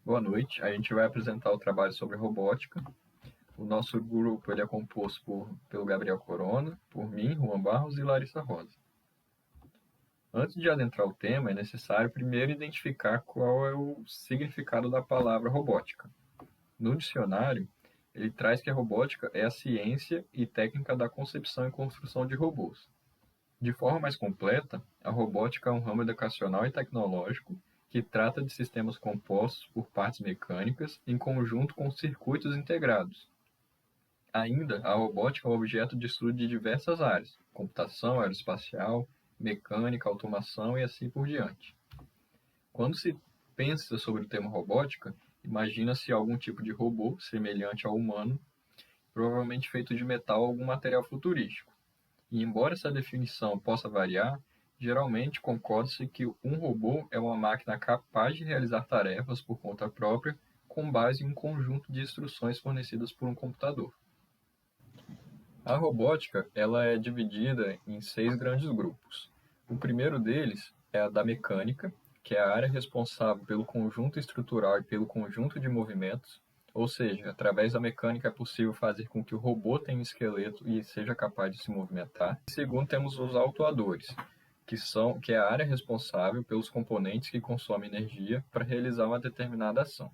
Boa noite. A gente vai apresentar o trabalho sobre robótica. O nosso grupo ele é composto pelo Gabriel Corona, por mim, Juan Barros e Larissa Rosa. Antes de adentrar o tema, é necessário primeiro identificar qual é o significado da palavra robótica. No dicionário, ele traz que a robótica é a ciência e técnica da concepção e construção de robôs. De forma mais completa, a robótica é um ramo educacional e tecnológico que trata de sistemas compostos por partes mecânicas em conjunto com circuitos integrados. Ainda, a robótica é um objeto de estudo de diversas áreas: computação, aeroespacial, mecânica, automação e assim por diante. Quando se pensa sobre o termo robótica, imagina-se algum tipo de robô semelhante ao humano, provavelmente feito de metal ou algum material futurístico. E embora essa definição possa variar, geralmente concorda-se que um robô é uma máquina capaz de realizar tarefas por conta própria com base em um conjunto de instruções fornecidas por um computador. A robótica ela é dividida em 6 grandes grupos. O primeiro deles é a da mecânica, que é a área responsável pelo conjunto estrutural e pelo conjunto de movimentos, ou seja, através da mecânica é possível fazer com que o robô tenha um esqueleto e seja capaz de se movimentar. Em segundo, temos os autuadores, que é a área responsável pelos componentes que consomem energia para realizar uma determinada ação.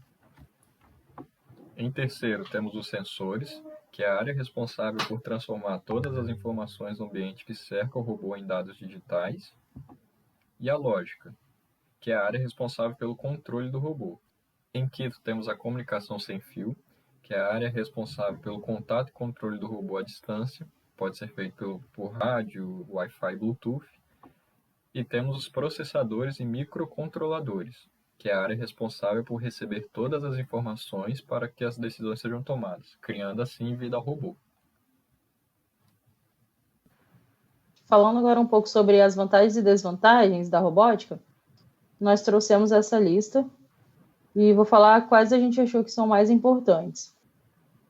Em terceiro, temos os sensores, que é a área responsável por transformar todas as informações do ambiente que cerca o robô em dados digitais. E a lógica, que é a área responsável pelo controle do robô. Em quinto, temos a comunicação sem fio, que é a área responsável pelo contato e controle do robô à distância, pode ser feito por rádio, Wi-Fi, Bluetooth. E temos os processadores e microcontroladores, que é a área responsável por receber todas as informações para que as decisões sejam tomadas, criando assim vida ao robô. Falando agora um pouco sobre as vantagens e desvantagens da robótica, nós trouxemos essa lista e vou falar quais a gente achou que são mais importantes.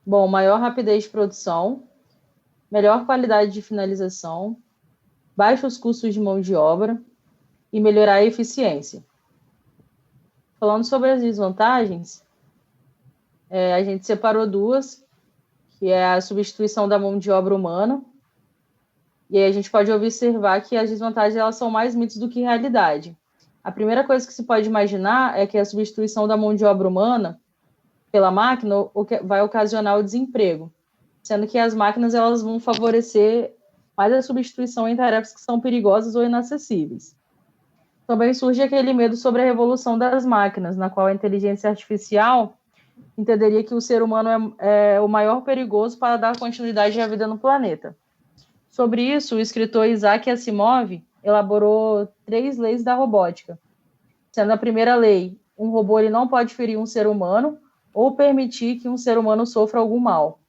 Bom, maior rapidez de produção, melhor qualidade de finalização, baixos custos de mão de obra e melhorar a eficiência. Falando sobre as desvantagens, a gente separou duas, que é a substituição da mão de obra humana, e aí a gente pode observar que as desvantagens elas são mais mitos do que realidade. A primeira coisa que se pode imaginar é que a substituição da mão de obra humana pela máquina vai ocasionar o desemprego, sendo que as máquinas elas vão favorecer mais a substituição em tarefas que são perigosas ou inacessíveis. Também surge aquele medo sobre a revolução das máquinas, na qual a inteligência artificial entenderia que o ser humano é o maior perigoso para dar continuidade à vida no planeta. Sobre isso, o escritor Isaac Asimov elaborou 3 leis da robótica, sendo a primeira lei, um robô ele não pode ferir um ser humano ou permitir que um ser humano sofra algum mal.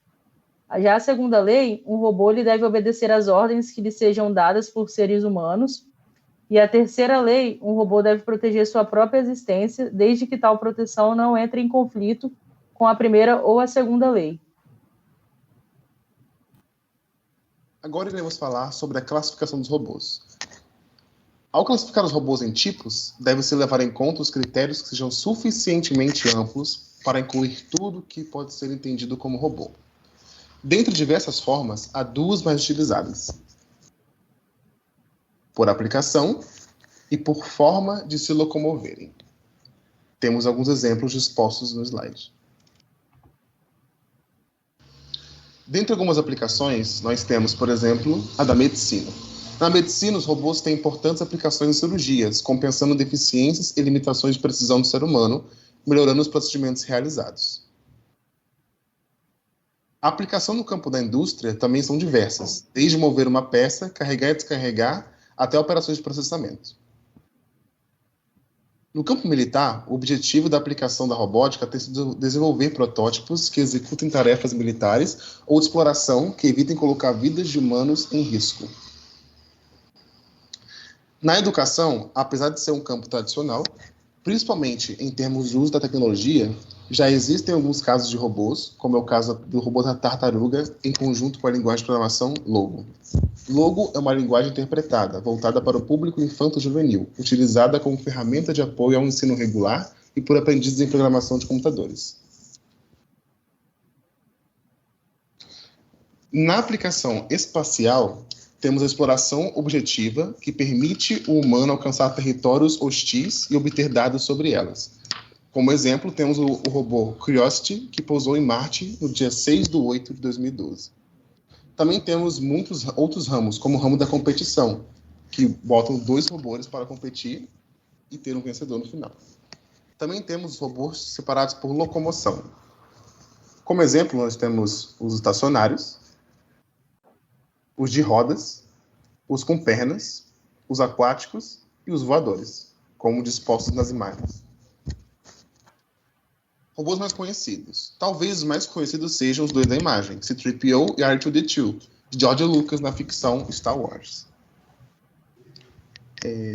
Já a segunda lei, um robô ele deve obedecer às ordens que lhe sejam dadas por seres humanos. E a terceira lei, um robô deve proteger sua própria existência, desde que tal proteção não entre em conflito com a primeira ou a segunda lei. Agora iremos falar sobre a classificação dos robôs. Ao classificar os robôs em tipos, deve-se levar em conta os critérios que sejam suficientemente amplos para incluir tudo que pode ser entendido como robô. Dentre diversas formas, há 2 mais utilizadas: por aplicação e por forma de se locomoverem. Temos alguns exemplos dispostos no slide. Dentre algumas aplicações, nós temos, por exemplo, a da medicina. Na medicina, os robôs têm importantes aplicações em cirurgias, compensando deficiências e limitações de precisão do ser humano, melhorando os procedimentos realizados. A aplicação no campo da indústria também são diversas, desde mover uma peça, carregar e descarregar, até operações de processamento. No campo militar, o objetivo da aplicação da robótica tem sido desenvolver protótipos que executem tarefas militares ou de exploração que evitem colocar vidas de humanos em risco. Na educação, apesar de ser um campo tradicional, principalmente em termos de uso da tecnologia, já existem alguns casos de robôs, como é o caso do robô da tartaruga, em conjunto com a linguagem de programação Logo. Logo é uma linguagem interpretada, voltada para o público infanto-juvenil, utilizada como ferramenta de apoio ao ensino regular e por aprendizes em programação de computadores. Na aplicação espacial, temos a exploração objetiva, que permite o humano alcançar territórios hostis e obter dados sobre elas. Como exemplo, temos o robô Curiosity, que pousou em Marte no dia 6 de 8 de 2012. Também temos muitos outros ramos, como o ramo da competição, que botam 2 robôs para competir e ter um vencedor no final. Também temos robôs separados por locomoção. Como exemplo, nós temos os estacionários, os de rodas, os com pernas, os aquáticos e os voadores, como dispostos nas imagens. Robôs mais conhecidos. Talvez os mais conhecidos sejam os 2 da imagem, C-3PO e R2-D2, de George Lucas na ficção Star Wars.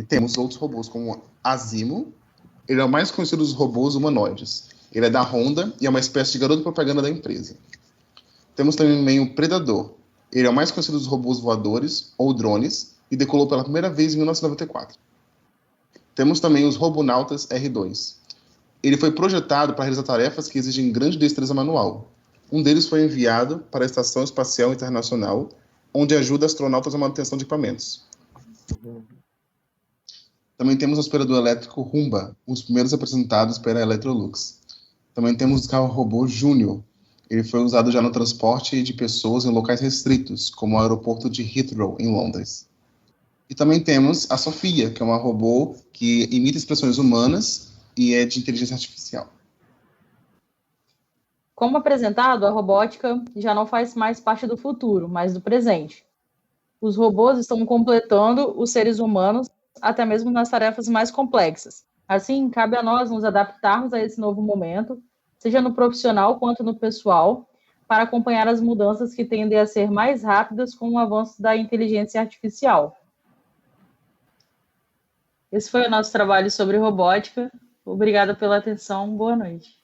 Temos outros robôs como Asimo. Ele é o mais conhecido dos robôs humanoides. Ele é da Honda e é uma espécie de garoto propaganda da empresa. Temos também o Predador. Ele é o mais conhecido dos robôs voadores ou drones e decolou pela primeira vez em 1994. Temos também os Robonautas R2. Ele foi projetado para realizar tarefas que exigem grande destreza manual. Um deles foi enviado para a Estação Espacial Internacional, onde ajuda astronautas na manutenção de equipamentos. Também temos o aspirador elétrico Roomba, um dos primeiros apresentados pela Electrolux. Também temos o carro robô Júnior. Ele foi usado já no transporte de pessoas em locais restritos, como o aeroporto de Heathrow, em Londres. E também temos a Sofia, que é uma robô que imita expressões humanas e é de inteligência artificial. Como apresentado, a robótica já não faz mais parte do futuro, mas do presente. Os robôs estão completando os seres humanos, até mesmo nas tarefas mais complexas. Assim, cabe a nós nos adaptarmos a esse novo momento, seja no profissional quanto no pessoal, para acompanhar as mudanças que tendem a ser mais rápidas com o avanço da inteligência artificial. Esse foi o nosso trabalho sobre robótica. Obrigada pela atenção. Boa noite.